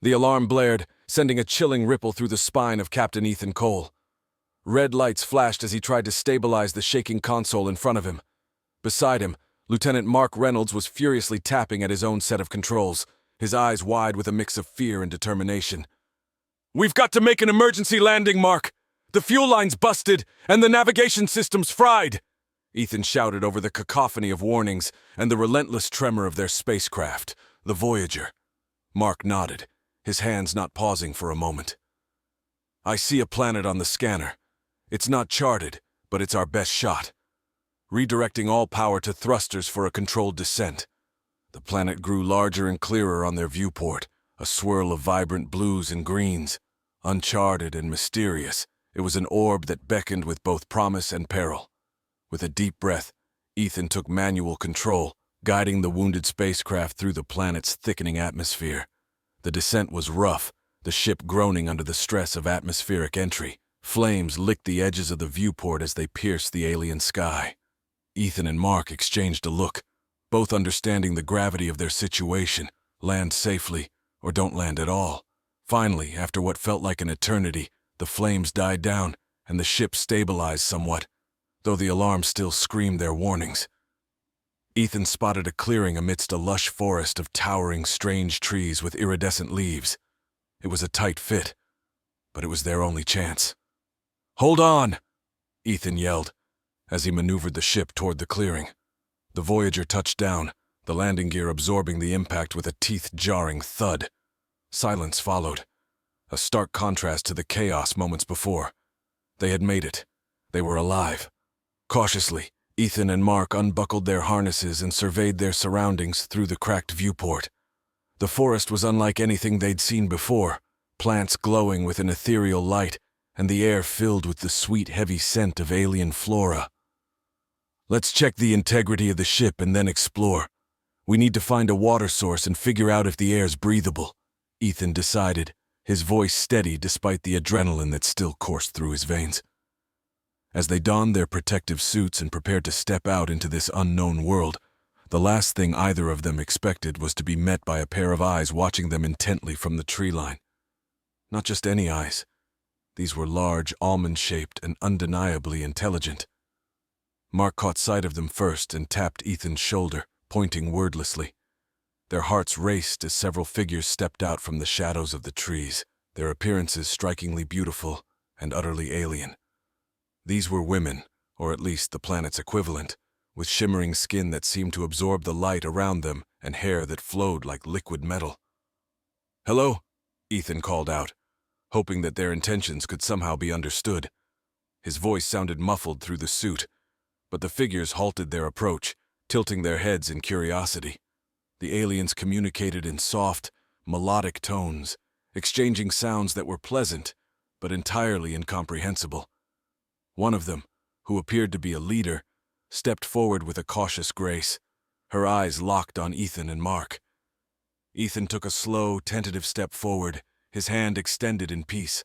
The alarm blared, sending a chilling ripple through the spine of Captain Ethan Cole. Red lights flashed as he tried to stabilize the shaking console in front of him. Beside him, Lieutenant Mark Reynolds was furiously tapping at his own set of controls, his eyes wide with a mix of fear and determination. "We've got to make an emergency landing, Mark! The fuel line's busted, and the navigation system's fried!" Ethan shouted over the cacophony of warnings and the relentless tremor of their spacecraft, the Voyager. Mark nodded, his hands not pausing for a moment. "I see a planet on the scanner. It's not charted, but it's our best shot. Redirecting all power to thrusters for a controlled descent." The planet grew larger and clearer on their viewport, a swirl of vibrant blues and greens. Uncharted and mysterious, it was an orb that beckoned with both promise and peril. With a deep breath, Ethan took manual control, guiding the wounded spacecraft through the planet's thickening atmosphere. The descent was rough, the ship groaning under the stress of atmospheric entry. Flames licked the edges of the viewport as they pierced the alien sky. Ethan and Mark exchanged a look, both understanding the gravity of their situation. Land safely, or don't land at all. Finally, after what felt like an eternity, the flames died down and the ship stabilized somewhat, though the alarm still screamed their warnings. Ethan spotted a clearing amidst a lush forest of towering, strange trees with iridescent leaves. It was a tight fit, but it was their only chance. "Hold on!" Ethan yelled, as he maneuvered the ship toward the clearing. The Voyager touched down, the landing gear absorbing the impact with a teeth-jarring thud. Silence followed, a stark contrast to the chaos moments before. They had made it. They were alive. Cautiously, Ethan and Mark unbuckled their harnesses and surveyed their surroundings through the cracked viewport. The forest was unlike anything they'd seen before, plants glowing with an ethereal light, and the air filled with the sweet, heavy scent of alien flora. "Let's check the integrity of the ship and then explore. We need to find a water source and figure out if the air's breathable," Ethan decided, his voice steady despite the adrenaline that still coursed through his veins. As they donned their protective suits and prepared to step out into this unknown world, the last thing either of them expected was to be met by a pair of eyes watching them intently from the tree line. Not just any eyes. These were large, almond-shaped, and undeniably intelligent. Mark caught sight of them first and tapped Ethan's shoulder, pointing wordlessly. Their hearts raced as several figures stepped out from the shadows of the trees, their appearances strikingly beautiful and utterly alien. These were women, or at least the planet's equivalent, with shimmering skin that seemed to absorb the light around them and hair that flowed like liquid metal. "Hello?" Ethan called out, hoping that their intentions could somehow be understood. His voice sounded muffled through the suit, but the figures halted their approach, tilting their heads in curiosity. The aliens communicated in soft, melodic tones, exchanging sounds that were pleasant, but entirely incomprehensible. One of them, who appeared to be a leader, stepped forward with a cautious grace, her eyes locked on Ethan and Mark. Ethan took a slow, tentative step forward, his hand extended in peace.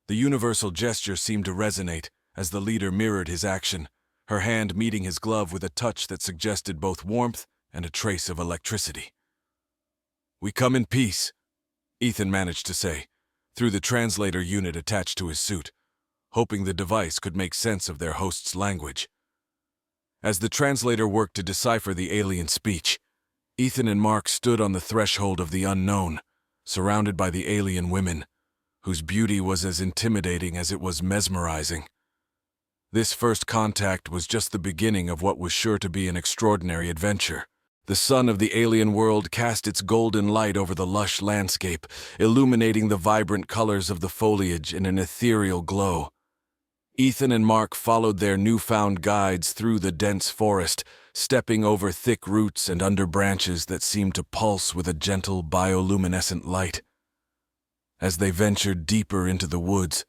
The universal gesture seemed to resonate as the leader mirrored his action, her hand meeting his glove with a touch that suggested both warmth and a trace of electricity. "We come in peace," Ethan managed to say, through the translator unit attached to his suit, hoping the device could make sense of their host's language. As the translator worked to decipher the alien speech, Ethan and Mark stood on the threshold of the unknown, surrounded by the alien women, whose beauty was as intimidating as it was mesmerizing. This first contact was just the beginning of what was sure to be an extraordinary adventure. The sun of the alien world cast its golden light over the lush landscape, illuminating the vibrant colors of the foliage in an ethereal glow. Ethan and Mark followed their newfound guides through the dense forest, stepping over thick roots and under branches that seemed to pulse with a gentle bioluminescent light. As they ventured deeper into the woods,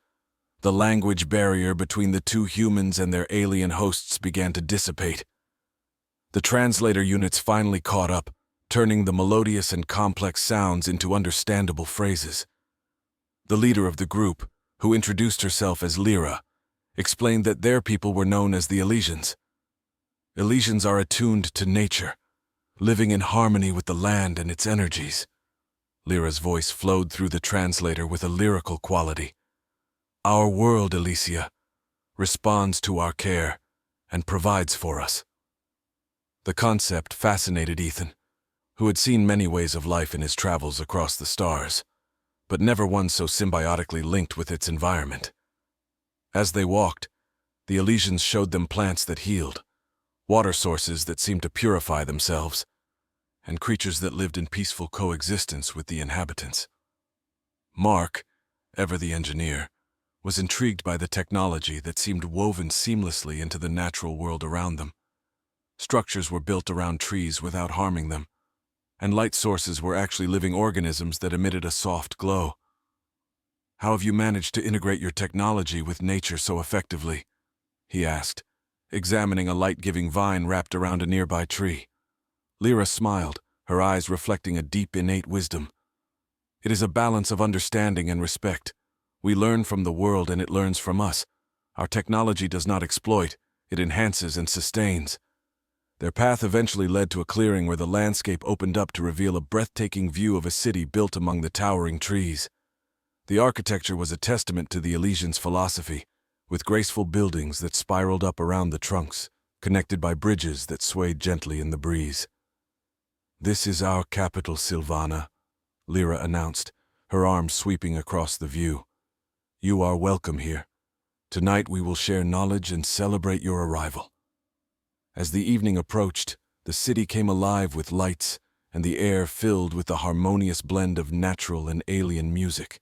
the language barrier between the two humans and their alien hosts began to dissipate. The translator units finally caught up, turning the melodious and complex sounds into understandable phrases. The leader of the group, who introduced herself as Lyra, explained that their people were known as the Elysians. Elysians are attuned to nature, living in harmony with the land and its energies. Lyra's voice flowed through the translator with a lyrical quality. Our world, Alicia, responds to our care and provides for us. The concept fascinated Ethan, who had seen many ways of life in his travels across the stars, but never one so symbiotically linked with its environment. As they walked, the Elysians showed them plants that healed, water sources that seemed to purify themselves, and creatures that lived in peaceful coexistence with the inhabitants. Mark, ever the engineer, was intrigued by the technology that seemed woven seamlessly into the natural world around them. Structures were built around trees without harming them, and light sources were actually living organisms that emitted a soft glow. How have you managed to integrate your technology with nature so effectively? He asked, examining a light-giving vine wrapped around a nearby tree. Lyra smiled, her eyes reflecting a deep innate wisdom. It is a balance of understanding and respect. We learn from the world and it learns from us. Our technology does not exploit, it enhances and sustains. Their path eventually led to a clearing where the landscape opened up to reveal a breathtaking view of a city built among the towering trees. The architecture was a testament to the Elysians' philosophy, with graceful buildings that spiraled up around the trunks, connected by bridges that swayed gently in the breeze. This is our capital, Sylvana, Lyra announced, her arms sweeping across the view. You are welcome here. Tonight we will share knowledge and celebrate your arrival. As the evening approached, the city came alive with lights, and the air filled with the harmonious blend of natural and alien music.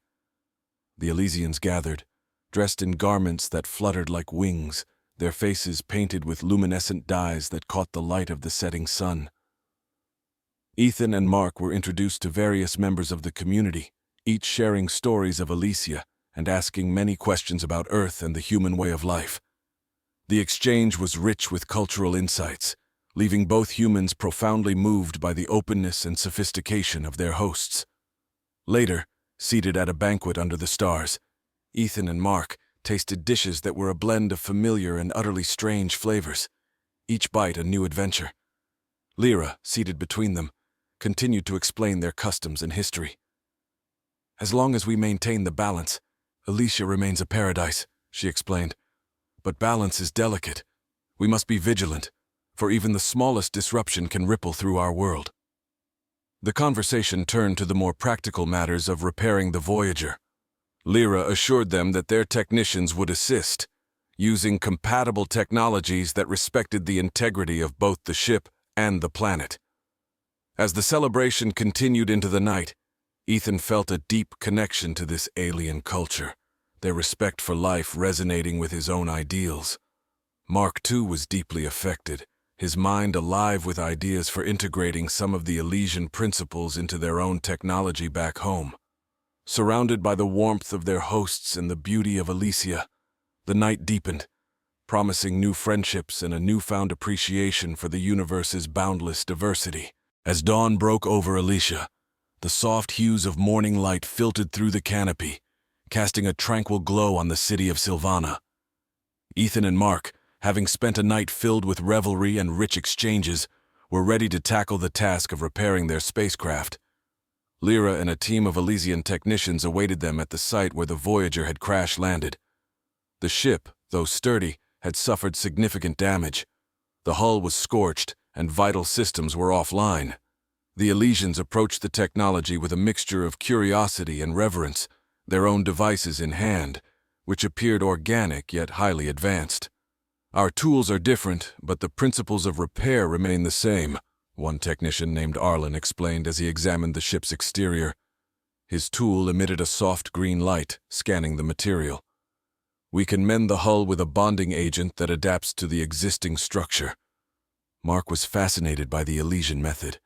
The Elysians gathered, dressed in garments that fluttered like wings, their faces painted with luminescent dyes that caught the light of the setting sun. Ethan and Mark were introduced to various members of the community, each sharing stories of Alicia and asking many questions about Earth and the human way of life. The exchange was rich with cultural insights, leaving both humans profoundly moved by the openness and sophistication of their hosts. Later, seated at a banquet under the stars, Ethan and Mark tasted dishes that were a blend of familiar and utterly strange flavors, each bite a new adventure. Lyra, seated between them, continued to explain their customs and history. As long as we maintain the balance, Alicia remains a paradise, she explained. But balance is delicate. We must be vigilant, for even the smallest disruption can ripple through our world. The conversation turned to the more practical matters of repairing the Voyager. Lyra assured them that their technicians would assist, using compatible technologies that respected the integrity of both the ship and the planet. As the celebration continued into the night, Ethan felt a deep connection to this alien culture, their respect for life resonating with his own ideals. Mark, too, was deeply affected, his mind alive with ideas for integrating some of the Elysian principles into their own technology back home. Surrounded by the warmth of their hosts and the beauty of Alicia, the night deepened, promising new friendships and a newfound appreciation for the universe's boundless diversity. As dawn broke over Alicia, the soft hues of morning light filtered through the canopy, casting a tranquil glow on the city of Sylvana. Ethan and Mark, having spent a night filled with revelry and rich exchanges, were ready to tackle the task of repairing their spacecraft. Lyra and a team of Elysian technicians awaited them at the site where the Voyager had crash-landed. The ship, though sturdy, had suffered significant damage. The hull was scorched, and vital systems were offline. The Elysians approached the technology with a mixture of curiosity and reverence, their own devices in hand, which appeared organic yet highly advanced. Our tools are different, but the principles of repair remain the same, one technician named Arlen explained as he examined the ship's exterior. His tool emitted a soft green light, scanning the material. We can mend the hull with a bonding agent that adapts to the existing structure. Mark was fascinated by the Elysian method.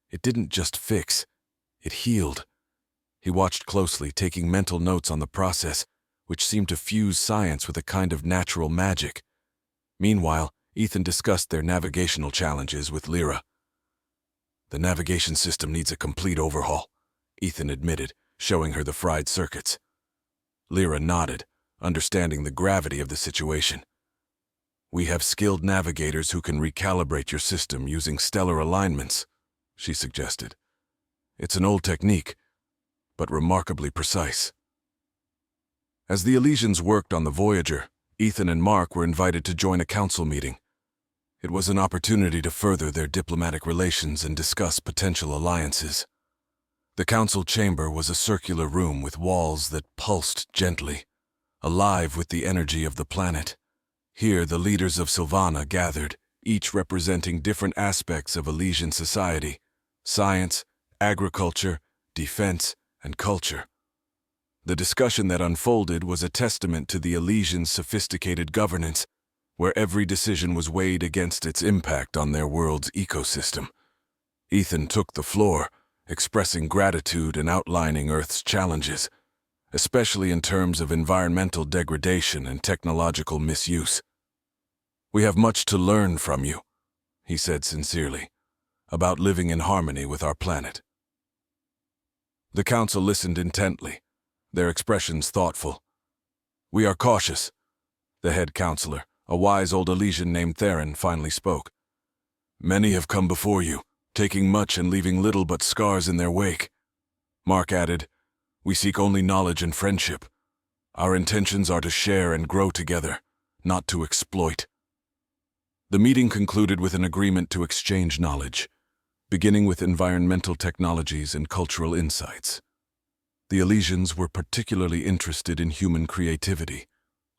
It didn't just fix, it healed. He watched closely, taking mental notes on the process, which seemed to fuse science with a kind of natural magic. Meanwhile, Ethan discussed their navigational challenges with Lyra. The navigation system needs a complete overhaul, Ethan admitted, showing her the fried circuits. Lyra nodded, understanding the gravity of the situation. We have skilled navigators who can recalibrate your system using stellar alignments, she suggested. It's an old technique, but remarkably precise. As the Elysians worked on the Voyager, Ethan and Mark were invited to join a council meeting. It was an opportunity to further their diplomatic relations and discuss potential alliances. The council chamber was a circular room with walls that pulsed gently, alive with the energy of the planet. Here, the leaders of Sylvana gathered, each representing different aspects of Elysian society: science, agriculture, defense, and culture. The discussion that unfolded was a testament to the Elysians' sophisticated governance, where every decision was weighed against its impact on their world's ecosystem. Ethan took the floor, expressing gratitude and outlining Earth's challenges, especially in terms of environmental degradation and technological misuse. "We have much to learn from you," he said sincerely, "about living in harmony with our planet." The council listened intently, their expressions thoughtful. "We are cautious," the head counselor, a wise old Elysian named Theron, finally spoke. "Many have come before you, taking much and leaving little but scars in their wake." Mark added, "We seek only knowledge and friendship. Our intentions are to share and grow together, not to exploit." The meeting concluded with an agreement to exchange knowledge, beginning with environmental technologies and cultural insights. The Elysians were particularly interested in human creativity,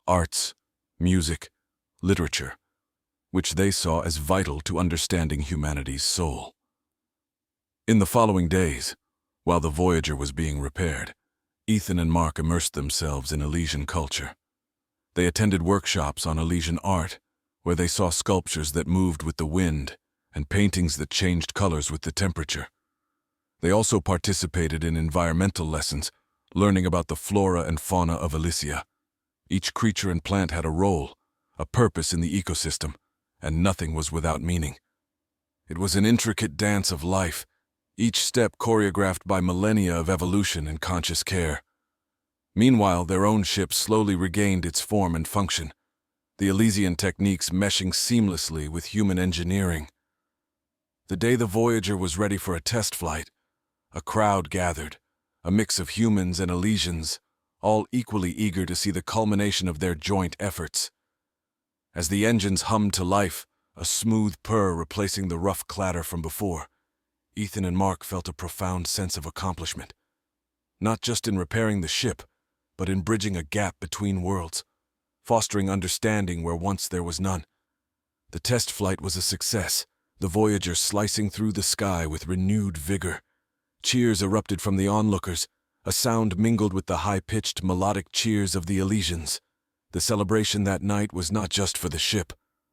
arts, music, literature, which they saw as vital to understanding humanity's soul. In the following days, while the Voyager was being repaired, Ethan and Mark immersed themselves in Elysian culture. They attended workshops on Elysian art, where they saw sculptures that moved with the wind and paintings that changed colors with the temperature. They also participated in environmental lessons, learning about the flora and fauna of Elysia. Each creature and plant had a role, a purpose in the ecosystem, and nothing was without meaning. It was an intricate dance of life, each step choreographed by millennia of evolution and conscious care. Meanwhile, their own ship slowly regained its form and function, the Elysian techniques meshing seamlessly with human engineering. The day the Voyager was ready for a test flight, a crowd gathered, a mix of humans and Elysians, all equally eager to see the culmination of their joint efforts. As the engines hummed to life, a smooth purr replacing the rough clatter from before, Ethan and Mark felt a profound sense of accomplishment. Not just in repairing the ship, but in bridging a gap between worlds, fostering understanding where once there was none. The test flight was a success, the Voyager slicing through the sky with renewed vigor. Cheers erupted from the onlookers, a sound mingled with the high-pitched melodic cheers of the Elysians. The celebration that night was not just for the ship,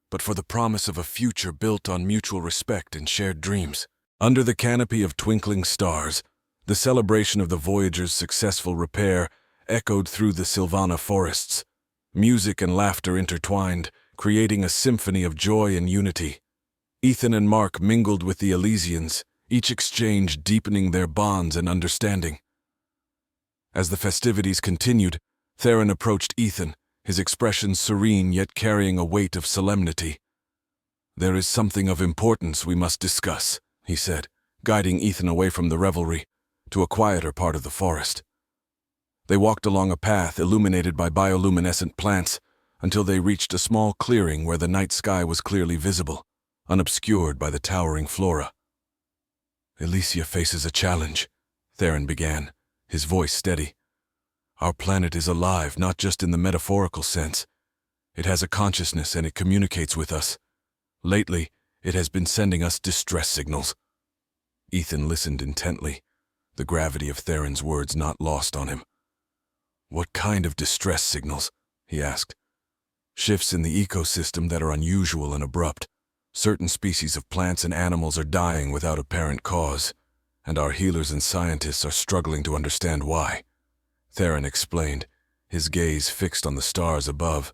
but for the promise of a future built on mutual respect and shared dreams. Under the canopy of twinkling stars, the celebration of the Voyager's successful repair echoed through the Sylvana forests. Music and laughter intertwined, creating a symphony of joy and unity. Ethan and Mark mingled with the Elysians, each exchange deepening their bonds and understanding. As the festivities continued, Theron approached Ethan, his expression serene yet carrying a weight of solemnity. "There is something of importance we must discuss," he said, guiding Ethan away from the revelry, to a quieter part of the forest. They walked along a path illuminated by bioluminescent plants until they reached a small clearing where the night sky was clearly visible, unobscured by the towering flora. "Elysia faces a challenge," Theron began, his voice steady. "Our planet is alive, not just in the metaphorical sense. It has a consciousness and it communicates with us. Lately, it has been sending us distress signals." Ethan listened intently, the gravity of Theron's words not lost on him. "What kind of distress signals?" he asked. "Shifts in the ecosystem that are unusual and abrupt. Certain species of plants and animals are dying without apparent cause, and our healers and scientists are struggling to understand why," Theron explained, his gaze fixed on the stars above.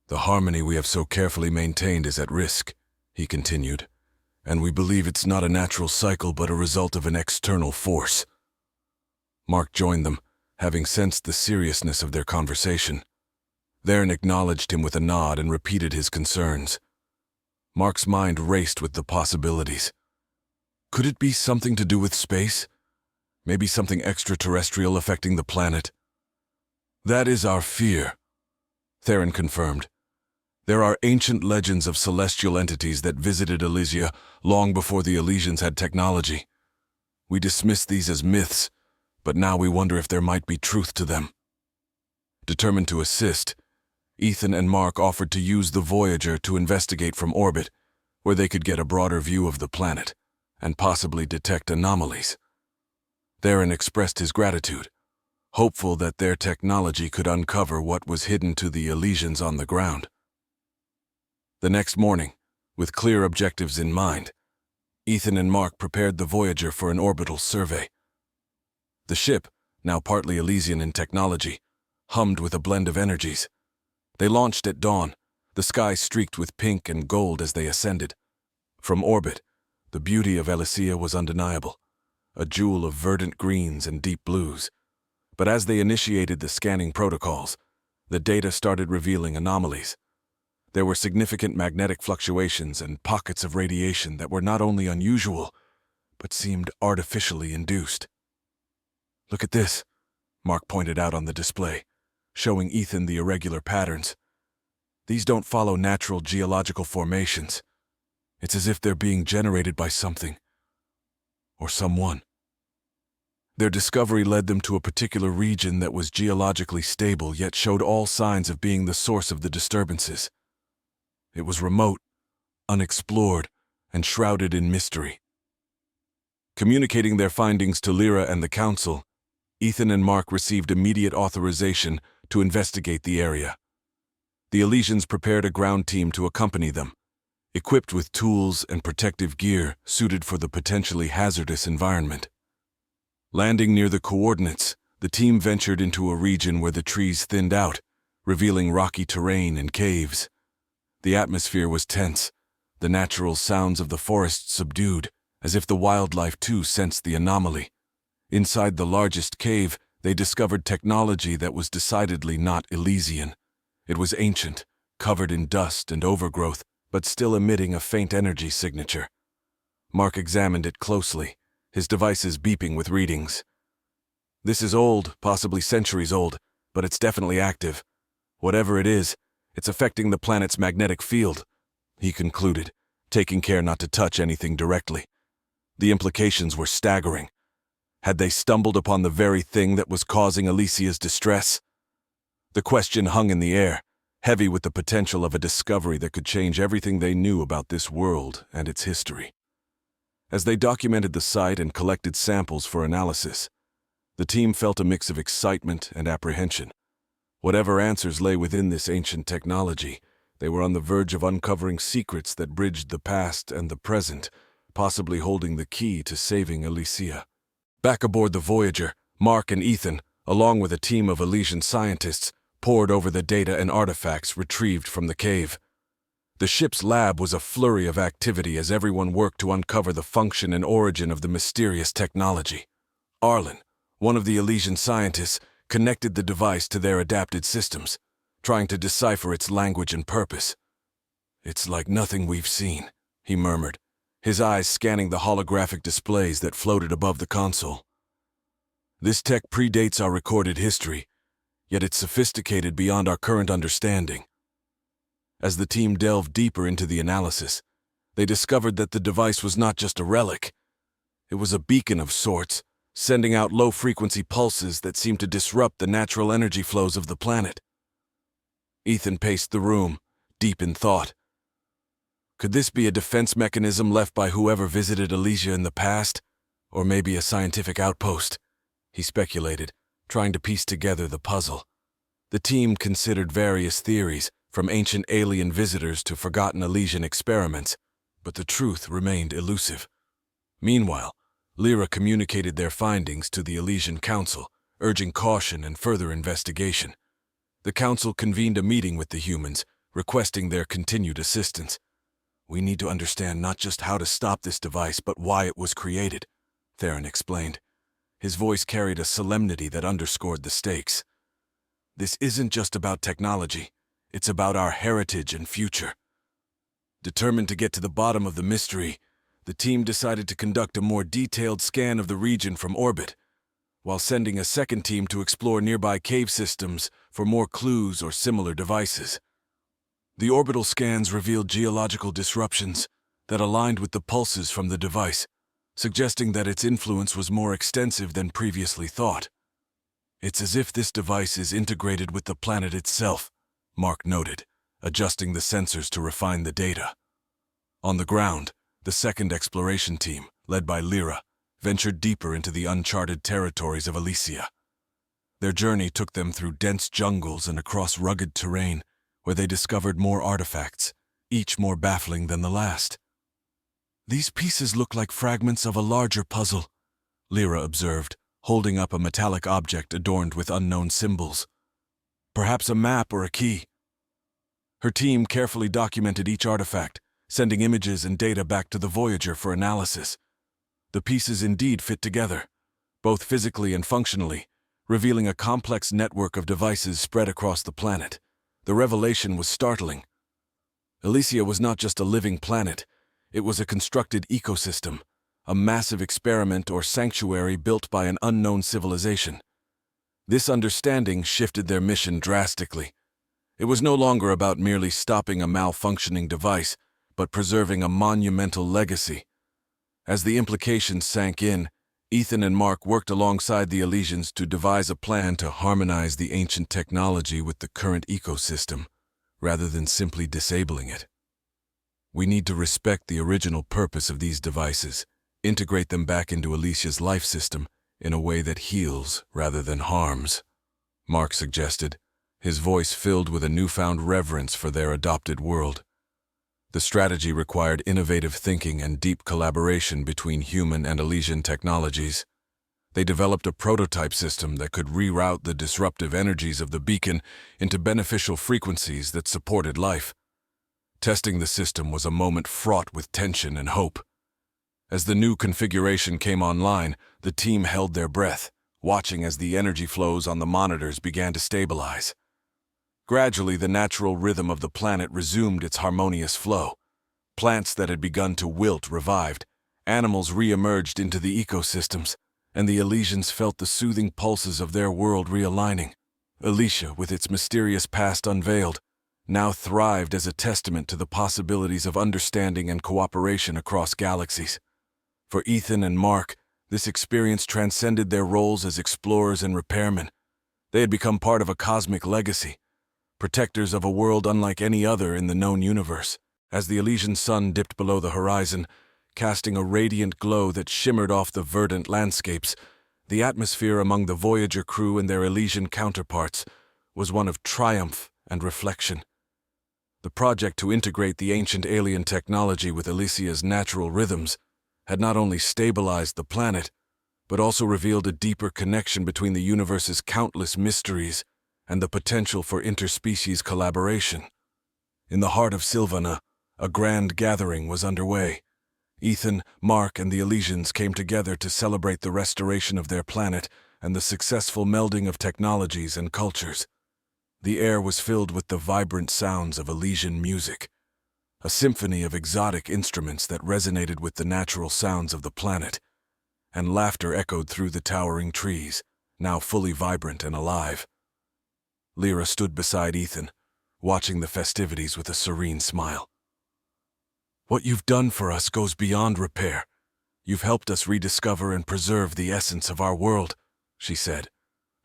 "The harmony we have so carefully maintained is at risk," he continued, "and we believe it's not a natural cycle but a result of an external force." Mark joined them, having sensed the seriousness of their conversation. Theron acknowledged him with a nod and repeated his concerns. Mark's mind raced with the possibilities. Could it be something to do with space? Maybe something extraterrestrial affecting the planet? That is our fear, Theron confirmed. There are ancient legends of celestial entities that visited Elysia long before the Elysians had technology. We dismissed these as myths, but now we wonder if there might be truth to them. Determined to assist, Ethan and Mark offered to use the Voyager to investigate from orbit, where they could get a broader view of the planet and possibly detect anomalies. Theron expressed his gratitude, hopeful that their technology could uncover what was hidden to the Elysians on the ground. The next morning, with clear objectives in mind, Ethan and Mark prepared the Voyager for an orbital survey. The ship, now partly Elysian in technology, hummed with a blend of energies. They launched at dawn, the sky streaked with pink and gold as they ascended. From orbit, the beauty of Elysia was undeniable, a jewel of verdant greens and deep blues. But as they initiated the scanning protocols, the data started revealing anomalies. There were significant magnetic fluctuations and pockets of radiation that were not only unusual, but seemed artificially induced. "Look at this," Mark pointed out on the display, showing Ethan the irregular patterns. "These don't follow natural geological formations. It's as if they're being generated by something, or someone." Their discovery led them to a particular region that was geologically stable yet showed all signs of being the source of the disturbances. It was remote, unexplored, and shrouded in mystery. Communicating their findings to Lyra and the Council, Ethan and Mark received immediate authorization to investigate the area. The Elysians prepared a ground team to accompany them, equipped with tools and protective gear suited for the potentially hazardous environment. Landing near the coordinates, the team ventured into a region where the trees thinned out, revealing rocky terrain and caves. The atmosphere was tense, the natural sounds of the forest subdued, as if the wildlife too sensed the anomaly. Inside the largest cave, they discovered technology that was decidedly not Elysian. It was ancient, covered in dust and overgrowth, but still emitting a faint energy signature. Mark examined it closely, his devices beeping with readings. "This is old, possibly centuries old, but it's definitely active. Whatever it is, it's affecting the planet's magnetic field," he concluded, taking care not to touch anything directly. The implications were staggering. Had they stumbled upon the very thing that was causing Elysia's distress? The question hung in the air, heavy with the potential of a discovery that could change everything they knew about this world and its history. As they documented the site and collected samples for analysis, the team felt a mix of excitement and apprehension. Whatever answers lay within this ancient technology, they were on the verge of uncovering secrets that bridged the past and the present, possibly holding the key to saving Elysia. Back aboard the Voyager, Mark and Ethan, along with a team of Elysian scientists, pored over the data and artifacts retrieved from the cave. The ship's lab was a flurry of activity as everyone worked to uncover the function and origin of the mysterious technology. Arlen, one of the Elysian scientists, connected the device to their adapted systems, trying to decipher its language and purpose. "It's like nothing we've seen," he murmured, his eyes scanning the holographic displays that floated above the console. "This tech predates our recorded history, yet it's sophisticated beyond our current understanding." As the team delved deeper into the analysis, they discovered that the device was not just a relic. It was a beacon of sorts, sending out low-frequency pulses that seemed to disrupt the natural energy flows of the planet. Ethan paced the room, deep in thought. Could this be a defense mechanism left by whoever visited Elysia in the past? Or maybe a scientific outpost? He speculated, trying to piece together the puzzle. The team considered various theories, from ancient alien visitors to forgotten Elysian experiments, but the truth remained elusive. Meanwhile, Lyra communicated their findings to the Elysian Council, urging caution and further investigation. The Council convened a meeting with the humans, requesting their continued assistance. "We need to understand not just how to stop this device, but why it was created," Theron explained. His voice carried a solemnity that underscored the stakes. "This isn't just about technology. It's about our heritage and future." Determined to get to the bottom of the mystery, the team decided to conduct a more detailed scan of the region from orbit, while sending a second team to explore nearby cave systems for more clues or similar devices. The orbital scans revealed geological disruptions that aligned with the pulses from the device, suggesting that its influence was more extensive than previously thought. "It's as if this device is integrated with the planet itself," Mark noted, adjusting the sensors to refine the data. On the ground, the second exploration team, led by Lyra, ventured deeper into the uncharted territories of Elysia. Their journey took them through dense jungles and across rugged terrain, where they discovered more artifacts, each more baffling than the last. "These pieces look like fragments of a larger puzzle," Lyra observed, holding up a metallic object adorned with unknown symbols. "Perhaps a map or a key." Her team carefully documented each artifact, sending images and data back to the Voyager for analysis. The pieces indeed fit together, both physically and functionally, revealing a complex network of devices spread across the planet. The revelation was startling. Elysia was not just a living planet, it was a constructed ecosystem, a massive experiment or sanctuary built by an unknown civilization. This understanding shifted their mission drastically. It was no longer about merely stopping a malfunctioning device, but preserving a monumental legacy. As the implications sank in, Ethan and Mark worked alongside the Elysians to devise a plan to harmonize the ancient technology with the current ecosystem, rather than simply disabling it. "We need to respect the original purpose of these devices, integrate them back into Elysia's life system in a way that heals rather than harms," Mark suggested, his voice filled with a newfound reverence for their adopted world. The strategy required innovative thinking and deep collaboration between human and Elysian technologies. They developed a prototype system that could reroute the disruptive energies of the beacon into beneficial frequencies that supported life. Testing the system was a moment fraught with tension and hope. As the new configuration came online, the team held their breath, watching as the energy flows on the monitors began to stabilize. Gradually, the natural rhythm of the planet resumed its harmonious flow. Plants that had begun to wilt revived, animals re-emerged into the ecosystems, and the Elysians felt the soothing pulses of their world realigning. Elysia, with its mysterious past unveiled, now thrived as a testament to the possibilities of understanding and cooperation across galaxies. For Ethan and Mark, this experience transcended their roles as explorers and repairmen. They had become part of a cosmic legacy, protectors of a world unlike any other in the known universe. As the Elysian sun dipped below the horizon, casting a radiant glow that shimmered off the verdant landscapes, the atmosphere among the Voyager crew and their Elysian counterparts was one of triumph and reflection. The project to integrate the ancient alien technology with Elysia's natural rhythms had not only stabilized the planet, but also revealed a deeper connection between the universe's countless mysteries and the potential for interspecies collaboration. In the heart of Sylvana, a grand gathering was underway. Ethan, Mark, and the Elysians came together to celebrate the restoration of their planet and the successful melding of technologies and cultures. The air was filled with the vibrant sounds of Elysian music, a symphony of exotic instruments that resonated with the natural sounds of the planet, and laughter echoed through the towering trees, now fully vibrant and alive. Lyra stood beside Ethan, watching the festivities with a serene smile. "What you've done for us goes beyond repair. You've helped us rediscover and preserve the essence of our world," she said,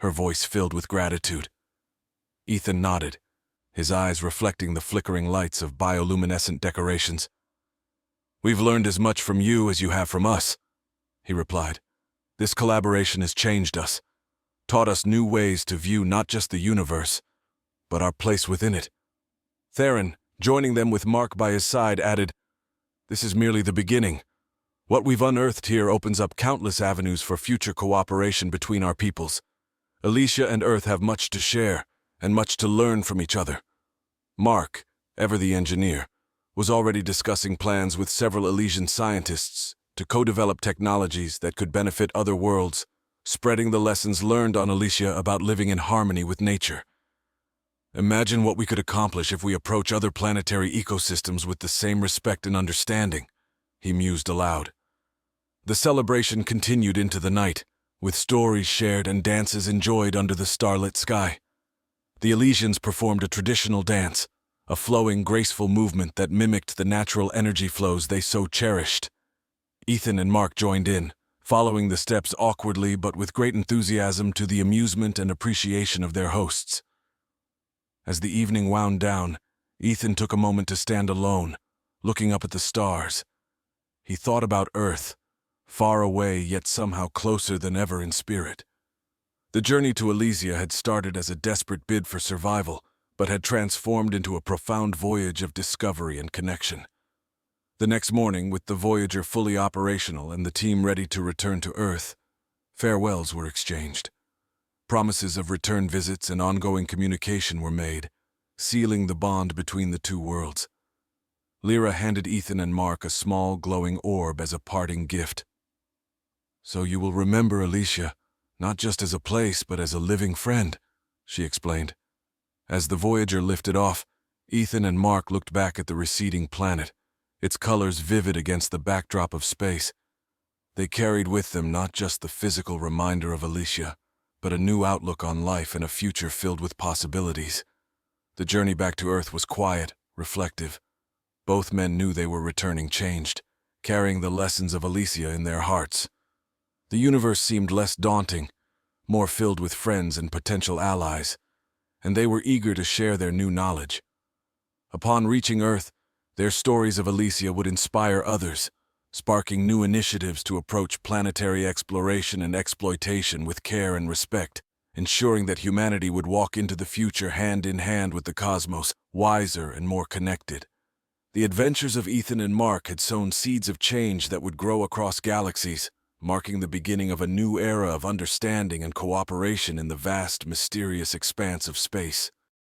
her voice filled with gratitude. Ethan nodded, his eyes reflecting the flickering lights of bioluminescent decorations. "We've learned as much from you as you have from us," he replied. "This collaboration has changed us, taught us new ways to view not just the universe, but our place within it." Theron, joining them with Mark by his side, added, "This is merely the beginning. What we've unearthed here opens up countless avenues for future cooperation between our peoples. Elysia and Earth have much to share, and much to learn from each other." Mark, ever the engineer, was already discussing plans with several Elysian scientists to co-develop technologies that could benefit other worlds, spreading the lessons learned on Elysia about living in harmony with nature. "Imagine what we could accomplish if we approach other planetary ecosystems with the same respect and understanding," he mused aloud. The celebration continued into the night, with stories shared and dances enjoyed under the starlit sky. The Elysians performed a traditional dance, a flowing, graceful movement that mimicked the natural energy flows they so cherished. Ethan and Mark joined in, following the steps awkwardly but with great enthusiasm to the amusement and appreciation of their hosts. As the evening wound down, Ethan took a moment to stand alone, looking up at the stars. He thought about Earth, far away yet somehow closer than ever in spirit. The journey to Elysia had started as a desperate bid for survival, but had transformed into a profound voyage of discovery and connection. The next morning, with the Voyager fully operational and the team ready to return to Earth, farewells were exchanged. Promises of return visits and ongoing communication were made, sealing the bond between the two worlds. Lyra handed Ethan and Mark a small, glowing orb as a parting gift. "So you will remember Elysia, not just as a place, but as a living friend," she explained. As the Voyager lifted off, Ethan and Mark looked back at the receding planet, its colors vivid against the backdrop of space. They carried with them not just the physical reminder of Elysia, but a new outlook on life and a future filled with possibilities. The journey back to Earth was quiet, reflective. Both men knew they were returning changed, carrying the lessons of Elysia in their hearts. The universe seemed less daunting, more filled with friends and potential allies, and they were eager to share their new knowledge. Upon reaching Earth, their stories of Elysia would inspire others, sparking new initiatives to approach planetary exploration and exploitation with care and respect, ensuring that humanity would walk into the future hand in hand with the cosmos, wiser and more connected. The adventures of Ethan and Mark had sown seeds of change that would grow across galaxies, marking the beginning of a new era of understanding and cooperation in the vast, mysterious expanse of space.